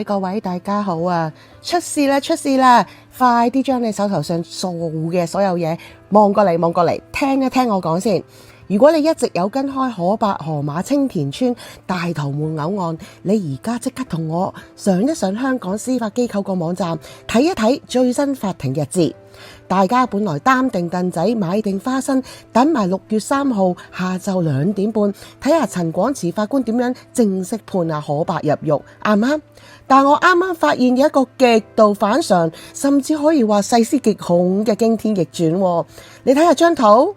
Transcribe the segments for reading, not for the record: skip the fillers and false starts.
各位，大家好啊！出事啦！快啲將你手頭上做嘅所有嘢望過嚟，聽一聽我講先。如果你一直有跟開可伯、河馬、青田村、大頭門偶案，你而家即刻同我上一上香港司法機構個網站睇一睇最新法庭日誌。大家本來擔定凳仔買定花生，等埋6月3號下晝2點半睇下陳廣池法官點樣正式判阿可伯入獄，啱唔啱？但我啱啱發現有一個極度反常，甚至可以話細思極恐嘅驚天逆轉。你睇下張圖。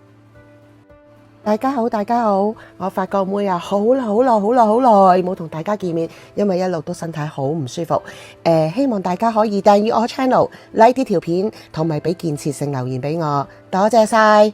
大家好，我發覺妹啊，好耐冇同大家見面，因為一路都身體好唔舒服。希望大家可以訂閱我 channel、like 啲條片，同埋俾建設性留言俾我，多謝晒。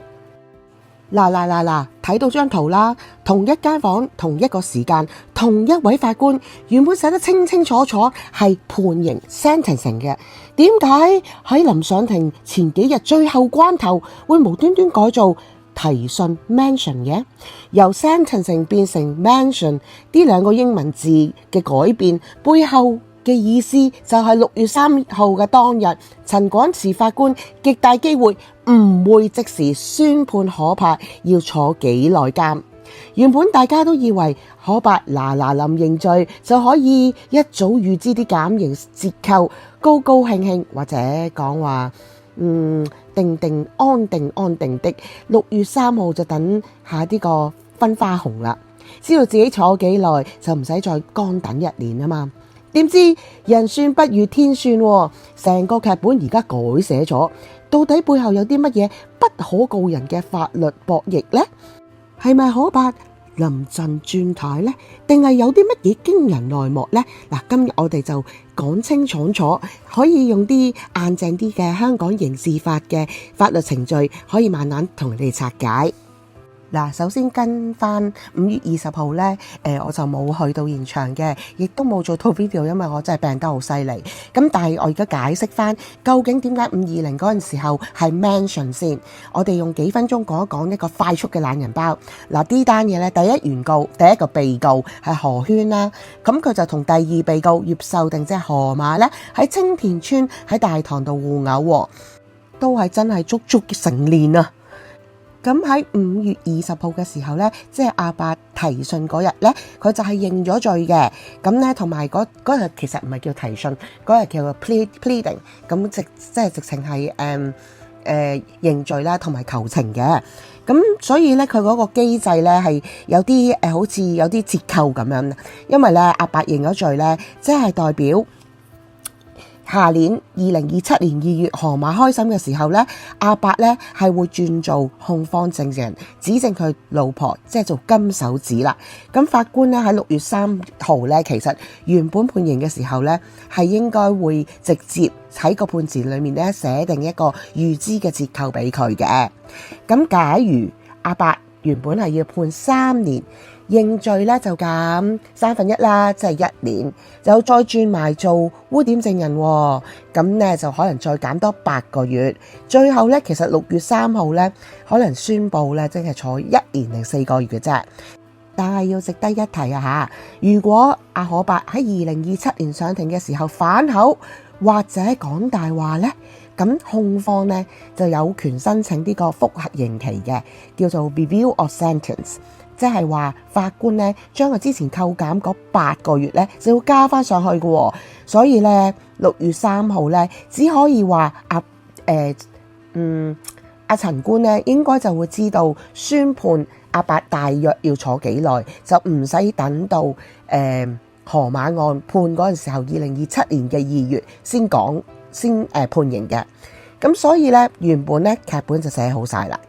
嗱，睇到張圖啦，同一間房、同一個時間、同一位法官，原本寫得清清楚楚係判刑 sentencing 嘅，點解喺臨上庭前幾日最後關頭會無端端改做提訊 mention 嘅？由 sentencing 變成 mention 呢兩個英文字嘅改變背後嘅意思就係6月3號嘅當日，陳廣池法官極大機會唔會即時宣判可伯要坐幾耐監。原本大家都以為可伯嗱臨認罪就可以一早預知啲減刑折扣，高興或者講話安定的6月3號就等下呢個分花紅啦，知道自己坐幾耐就唔使再乾等1年啊嘛。點知人算不如天算喎，成個劇本而家改寫咗，到底背後有啲乜嘢不可告人嘅法律博弈呢？係咪可伯臨陣轉軚呢？定係有啲乜嘢驚人內幕呢？嗱，今日我哋就講清楚，可以用啲硬淨啲嘅香港刑事法嘅法律程序，可以慢慢同你哋拆解。嗱，首先跟翻5月20號呢，我就冇去到現場嘅，亦都冇做到 video，因為我真係病得好犀利。咁但係我而家解釋翻，究竟點解520嗰陣時候係 mention 先？我哋用幾分鐘講一講一個快速嘅懶人包。嗱，呢單嘢呢，第一原告，第一個被告係何圈啦，咁佢就同第二被告葉秀定即係河馬呢，喺青田村喺大堂度互毆，都係真係足成年啊！咁喺5月20號嘅時候呢，即係阿伯提訊嗰日呢，佢就係認咗罪嘅。咁呢，同埋嗰日其實唔係叫提訊，嗰日叫做 pleading， 咁即係直情係認罪啦，同埋求情嘅。咁所以呢，佢嗰個機制呢係有啲好似有啲折扣咁樣，因為呢，阿伯認咗罪呢，即係代表下年2027年2月河馬開審嘅時候呢，阿伯呢係會轉做控方證人，指證佢老婆，即係做金手指啦。咁法官呢喺6月3號呢，其實原本判刑嘅時候呢，係應該會直接喺個判詞裏面呢寫定一個預知嘅折扣俾佢嘅。咁假如阿伯原本係要判3年，認罪咧就減1/3啦，即係1年，就再轉埋做污點證人，咁咧就可能再減多8個月。最後咧，其實6月3號咧，可能宣佈咧，即係坐1年零4個月嘅啫。但係要值得一提啊嚇，如果阿可伯喺2027年上庭嘅時候反口或者講大話咧，咁控方咧就有權申請呢個覆核刑期嘅，叫做 review of sentence。即係話法官咧將佢之前扣減嗰8個月咧就要加翻上去嘅喎，所以咧6月3號咧只可以話阿陳官咧應該就會知道宣判阿伯大約要坐幾耐，就唔使等到河馬案判嗰陣時候2027年嘅2月先判刑嘅。咁所以咧原本咧劇本就寫好晒啦。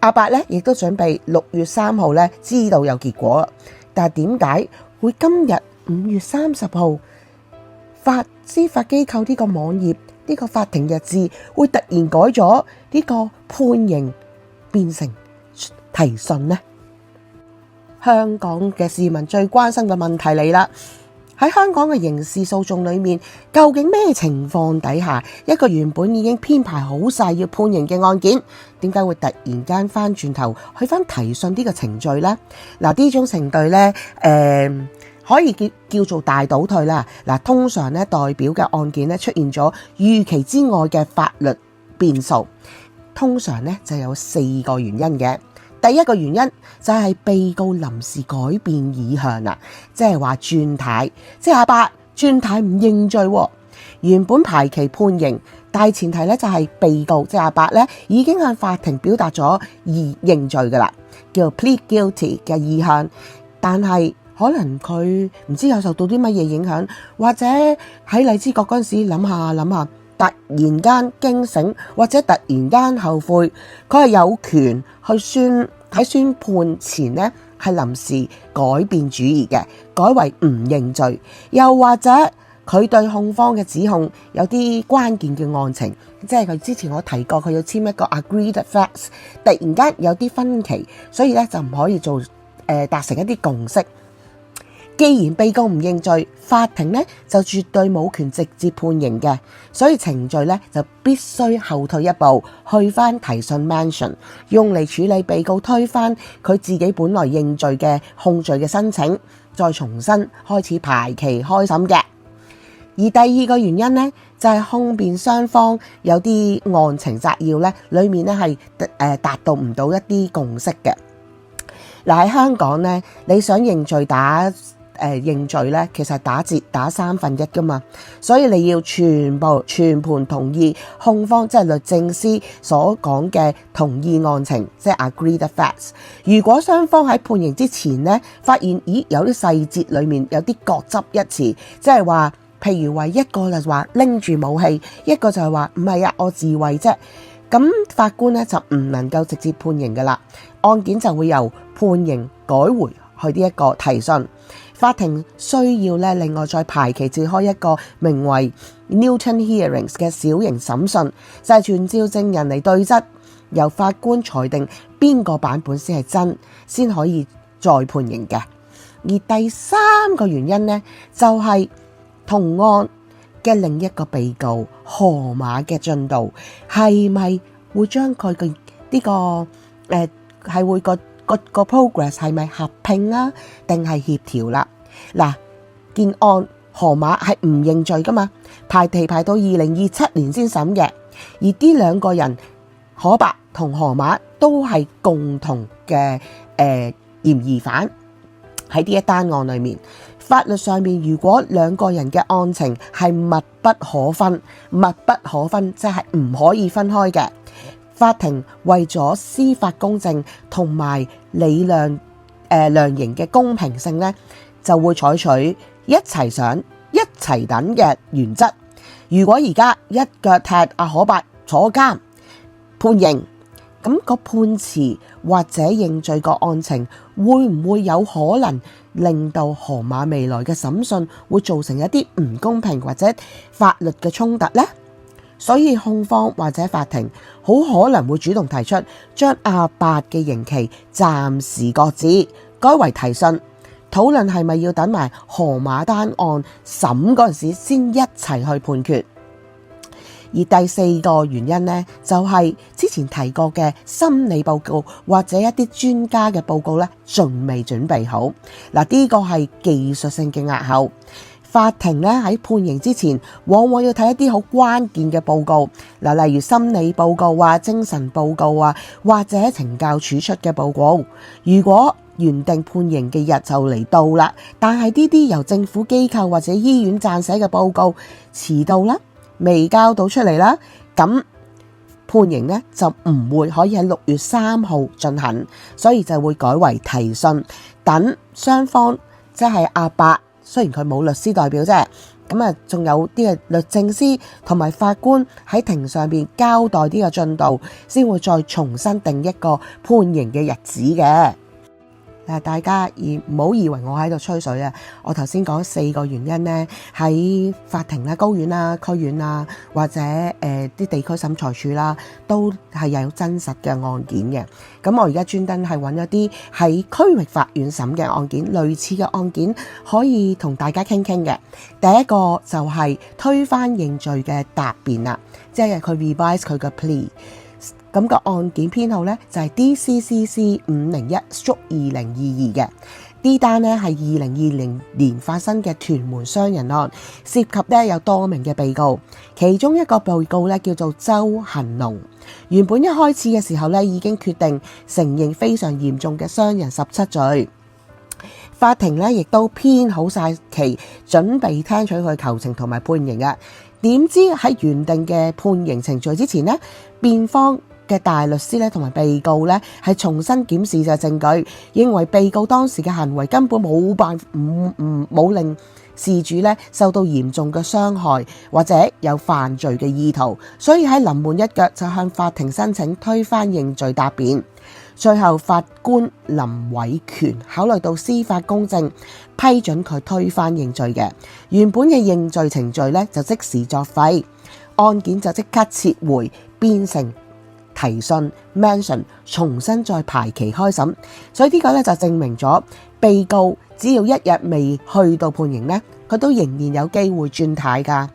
阿伯咧亦都準備6月3號咧知道有結果，但係點解會今日5月30號司法機構呢個網頁呢個法庭日誌會突然改咗呢個判刑變成提訊呢？香港嘅市民最關心嘅問題嚟啦。喺香港嘅刑事訴訟裏面，究竟咩情況底下，一個原本已經編排好晒要判刑嘅案件，點解會突然間翻轉頭去翻提訊呢個程序呢？嗱，呢種程序呢，可以叫做大倒退啦。嗱，通常咧代表嘅案件咧出現咗預期之外嘅法律變數，通常咧就有4個原因嘅。第一個原因就係被告臨時改變意向啦，即係話轉軚，即係阿伯轉軚唔認罪喎。原本排期判刑，但係前提咧就係被告即係阿伯咧已經向法庭表達咗認罪噶啦，叫 plead guilty 嘅意向，但係可能佢唔知有受到啲乜嘢影響，或者喺荔枝角嗰陣時諗下，突然間驚醒，或者突然間後悔，佢係有權去喺宣判前呢係臨時改變主意嘅，改為唔認罪，又或者佢對控方嘅指控有啲關鍵嘅案情，即係佢之前我提過佢要簽一個 agreed facts， 突然間有啲分歧，所以咧就唔可以做達成一啲共識。既然被告唔認罪，法庭咧就絕對冇權直接判刑嘅，所以程序咧就必須後退一步，去翻提訊 mention， 用嚟處理被告推翻佢自己本來認罪嘅控罪嘅申請，再重新開始排期開審嘅。而第二個原因呢，就係控辯雙方有啲案情摘要咧，裡面咧係達到唔到一啲共識嘅。嗱，喺香港咧，你想認罪認罪咧，其實打折打1/3噶嘛，所以你要全盤同意控方即係律政司所講嘅同意案情，即係 agreed facts。如果雙方喺判刑之前咧，發現有啲細節裡面有啲各執一詞，即係話譬如話一個就話拎住武器，一個就係話唔係啊，我自衛啫。咁法官咧就唔能夠直接判刑噶啦，案件就會由判刑改回去呢一個提訊。法庭需要咧另外再排期召開一個名為 Newton Hearings 嘅小型審訊，就係傳召證人嚟對質，由法官裁定邊個版本先係真，先可以再判刑嘅。而第三個原因呢，就係同案嘅另一個被告河馬嘅進度係咪會將佢嘅呢個係會個 progress 係咪合併啊，定係協調啦？嗱，件案河馬係唔認罪噶嘛，排期排到2027年先審嘅，而呢兩個人可伯同河馬都係共同嘅嫌疑犯喺呢一單案裏面。法律上面，如果兩個人嘅案情係密不可分，即係唔可以分開嘅，法庭為咗司法公正同埋量刑嘅公平性呢，就會採取一齊上一齊等嘅原則。如果而家一腳踢阿可伯坐監判刑，咁個判詞或者認罪個案情會唔會有可能令到河馬未來嘅審訊會造成一啲唔公平或者法律嘅衝突呢？所以控方或者法庭好可能會主動提出將阿伯嘅刑期暫時擱置，改為提訊，討論係咪要等埋河馬單案審嗰陣時先一齊去判決。而第四個原因呢，就係之前提過嘅心理報告或者一啲專家嘅報告呢，仲未準備好。嗱，呢個係技術性嘅押後。法庭咧喺判刑之前，往往要睇一啲好關鍵嘅報告，嗱，例如心理報告啊、精神報告啊，或者懲教署出嘅報告。如果原定判刑嘅日就嚟到啦，但係呢啲由政府機構或者醫院撰寫嘅報告遲到啦，未交到出嚟啦，咁判刑呢就唔會可以喺6月3號進行，所以就會改為提訊，等雙方即係阿伯。雖然佢冇律師代表啫，咁啊，仲有啲嘅律政司同埋法官喺庭上邊交代啲嘅進度，先會再重新定一個判刑嘅日子嘅。嗱，大家唔好以為我喺度吹水啊！我頭先講4個原因呢，喺法庭啦、高院啦、區院啦，或者啲地區審裁處啦，都係有真實嘅案件嘅。咁我而家專登係揾一啲喺區域法院審嘅案件，類似嘅案件可以同大家傾傾嘅。第一個就係推翻認罪嘅答辯啦，即係佢 revise 佢嘅 plea。咁個案件編號呢，就係 DCCC 501/2022嘅。呢單呢係2020年發生嘅屯門傷人案，涉及呢有多名嘅被告，其中一個被告呢叫做周恒龍。原本一開始嘅時候呢已經決定承認非常嚴重嘅傷人17罪，法庭呢亦都編好晒期，準備聽取佢求情同埋判刑嘅。點知喺原定嘅判刑程序之前呢，辯方嘅大律師咧同埋被告咧係重新檢視咗證據，認為被告當時嘅行為根本冇令事主咧受到嚴重嘅傷害或者有犯罪嘅意圖，所以喺臨門一腳就向法庭申請推翻認罪答辯。最後法官林偉權考慮到司法公正，批准佢推翻認罪嘅。原本嘅認罪程序咧就即時作廢，案件就即刻撤回，變成提訊 mention 重新再排期開審。所以呢個咧就證明咗被告只要一日未去到判刑咧，佢都仍然有機會轉軚噶。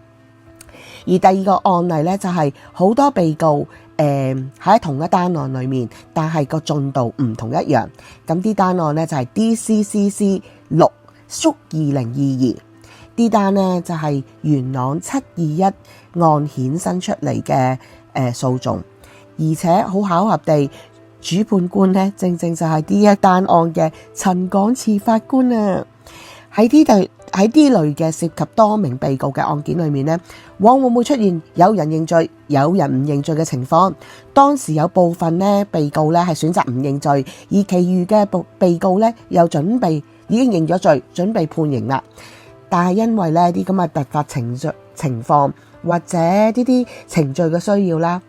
而第二個案例咧就係好多被告喺同一單案裏面，但係個進度唔同一樣。咁呢單案咧就係 DCCC 6/2022，呢單咧就係元朗721案衍生出嚟嘅訴訟。而且好巧合地，主判官咧正正就係呢一單案嘅陳廣慈法官啊！喺呢類嘅涉及多名被告嘅案件裏面咧，往往會出現有人認罪、有人唔認罪嘅情況。當時有部分咧被告咧係選擇唔認罪，而其餘嘅被告咧又已經認咗罪，準備判刑啦。但係因為呢啲咁嘅突發情況或者呢啲程序嘅需要啦。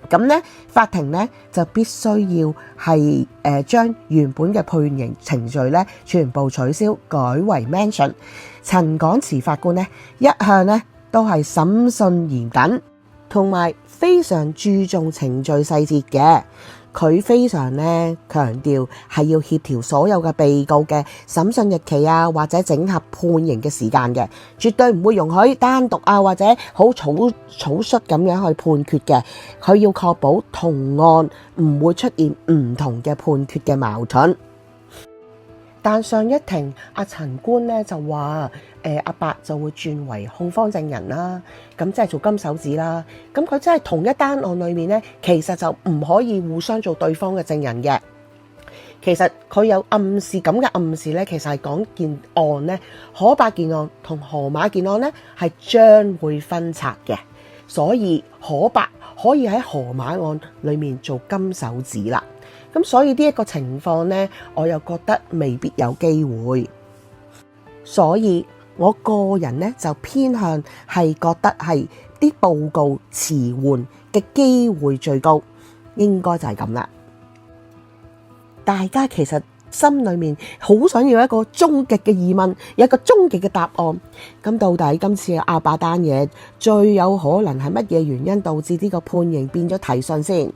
咁咧，法庭咧就必須要係將原本嘅判刑程序咧全部取消，改為 mention。陳廣慈法官咧一向咧都係審訊嚴謹，同埋非常注重程序細節嘅。佢非常咧強調係要協調所有嘅被告嘅審訊日期啊，或者整合判刑嘅時間嘅，絕對唔會容許單獨啊或者好草率咁樣去判決嘅。佢要確保同案唔會出現唔同嘅判決嘅矛盾。但上一庭阿陳官咧就話阿伯就會轉為控方證人啦，咁即係做金手指啦。咁佢真係同一單案裏面咧，其實就唔可以互相做對方嘅證人嘅。其實佢有暗示咁嘅暗示咧，其實係講件案咧，可伯件案同河馬件案咧係將會分拆嘅，所以可伯可以喺河馬案裏面做金手指啦。咁所以呢一個情況呢，我又覺得未必有機會，所以我個人呢就偏向係覺得係啲報告遲緩嘅機會最高，應該就係咁啦。大家其實心裏面好想要一個終極嘅疑問，有一個終極嘅答案。咁到底今次阿伯單嘢最有可能係乜嘢原因導致呢個判刑變咗提訊先？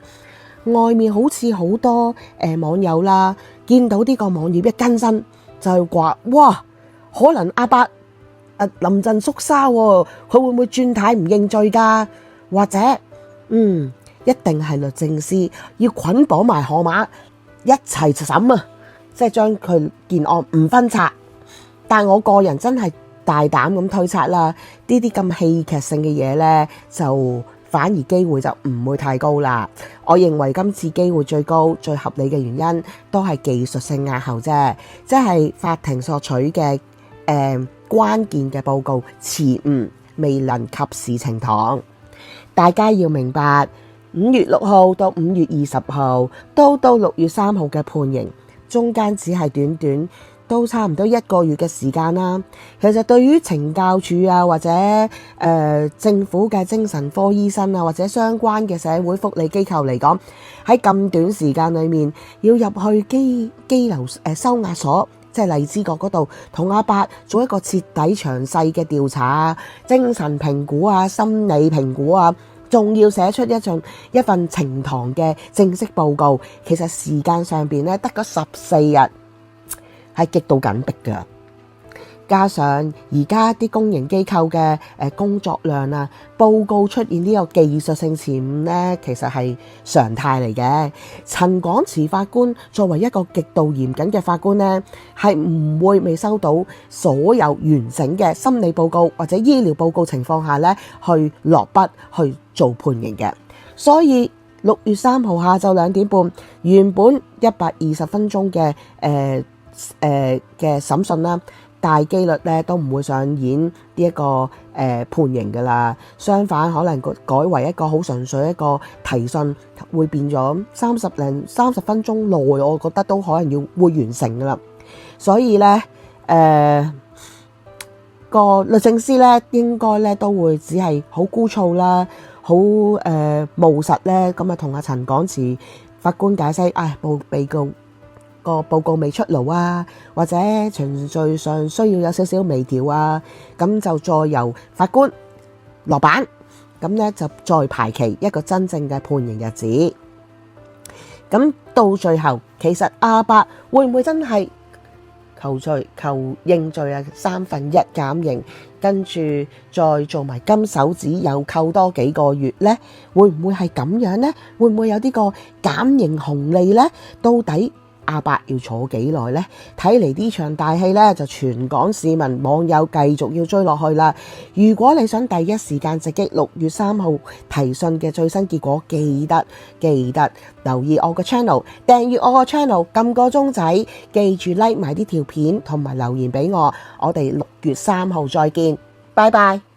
外面好似好多網友啦，見到呢個網頁一更新就話，哇，可能阿伯臨陣縮沙喎，佢會唔會轉軚唔認罪㗎？或者一定係律政司要捆綁埋河馬一齊審啊，即係將佢件案唔分拆。但我個人真係大膽咁推測啦，呢啲咁戲劇性嘅嘢呢，就反而機會就唔會太高啦。我認為今次機會最高、最合理嘅原因都係技術性押後啫，即係法庭索取嘅關鍵嘅報告遲誤，未能及時呈堂。大家要明白，5月6號到5月20號到6月3號嘅判刑，中間只係短短都差唔多1個月嘅時間啦。其實對於懲教署啊，或者政府嘅精神科醫生啊，或者相關嘅社會福利機構嚟講，喺咁短時間裏面要入去羈留收押所，即係荔枝角嗰度，同阿伯做一個徹底詳細嘅調查啊、精神評估啊、心理評估啊，仲要寫出一份呈堂嘅正式報告。其實時間上邊咧得嗰14日。係極度緊迫㗎，加上而家啲公營機構嘅工作量啊，報告出現呢個技術性遲誤咧，其實係常態嚟嘅。陳廣池法官作為一個極度嚴謹嘅法官咧，係唔會未收到所有完整嘅心理報告或者醫療報告情況下咧，去落筆去做判刑嘅。所以6月3號下晝2點半，原本120分鐘嘅嘅審訊啦，大機率咧都唔會上演呢一個判刑噶啦，相反可能改為一個好純粹一個提訊，會變咗30分鐘內，我覺得都可能會完成噶啦。所以咧個律政司咧應該咧都會只係好枯燥啦，好務實咧咁啊，同阿陳廣池法官解釋，被告個報告未出爐啊，或者程序上需要有少少微調啊，咁就再由法官落版，咁咧就再排期一個真正嘅判刑日子。咁到最後，其實阿伯會唔會真係求認罪啊？1/3減刑，跟住再做埋金手指，又扣多幾個月呢？會唔會係咁樣呢？會唔會有呢個減刑紅利呢？到底阿伯要坐幾耐呢？睇嚟呢場大戲呢，就全港市民網友繼續要追落去啦。如果你想第一時間直擊6月3號提訊嘅最新結果，記得留意我個 channel， 訂閱我個 channel， 撳個鐘仔，記住 like 埋啲條片同埋留言俾我。我哋6月3號再見，拜拜。